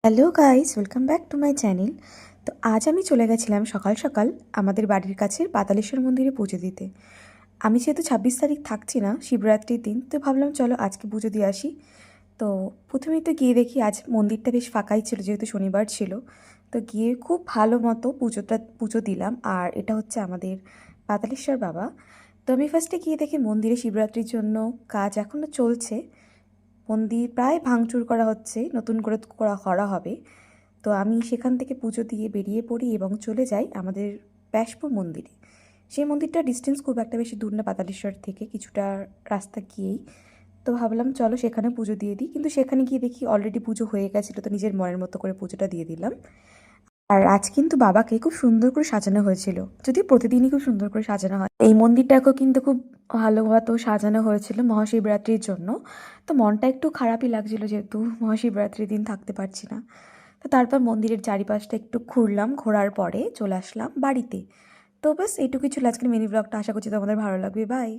Hello guys, welcome back to my channel. তো আজ আমি চলে গেছিলাম সকাল সকাল আমাদের বাড়ির কাছের পাতালেশ্বর মন্দিরে পুজো দিতে। আমি যেহেতু 26 তারিখ থাকছি না, শিবরাত্রির দিন, তো ভাবলাম চলো আজকে পুজো দিয়ে আসি। তো প্রথমেই তো গিয়ে দেখি আজ মন্দিরটা বেশ ফাঁকাই ছিল, যেহেতু শনিবার ছিল। তো গিয়ে খুব ভালো মতো পুজো দিলাম। আর এটা হচ্ছে আমাদের পাতালেশ্বর বাবা। তো আমি ফার্স্টে গিয়ে দেখি মন্দিরে শিবরাত্রির জন্য কাজ এখনও চলছে। মন্দির প্রায় ভাঙচুর করা হচ্ছে, নতুন করে করা হবে। তো আমি সেখান থেকে পুজো দিয়ে বেরিয়ে পড়ি এবং চলে যাই আমাদের ব্যাসপুর মন্দিরে। সেই মন্দিরটার ডিস্টেন্স খুব একটা বেশি দূর না পাতালেশ্বর থেকে, কিছুটা রাস্তা গিয়েই। তো ভাবলাম চলো সেখানে পুজো দিয়ে দিই, কিন্তু সেখানে গিয়ে দেখি অলরেডি পুজো হয়ে গেছিলো। তো নিজের মনের মতো করে পুজোটা দিয়ে দিলাম। আর আজ কিন্তু বাবাকে খুব সুন্দর করে সাজানো হয়েছিল, যদিও প্রতিদিনই খুব সুন্দর করে সাজানো হয়। এই মন্দিরটাকেও কিন্তু খুব ভালো মতো সাজানো হয়েছিল মহাশিবরাত্রির জন্য। তো মনটা একটু খারাপই লাগছিল, যেহেতু মহাশিবরাত্রির দিন থাকতে পারছি না। তো তারপর মন্দিরের চারিপাশটা একটু ঘুরলাম, ঘোরার পরে চলে আসলাম বাড়িতে। তো বাস এইটুকুই ছিল আজকের মিনি ব্লগটা। আশা করছি তোমাদের ভালো লাগবে। বাই।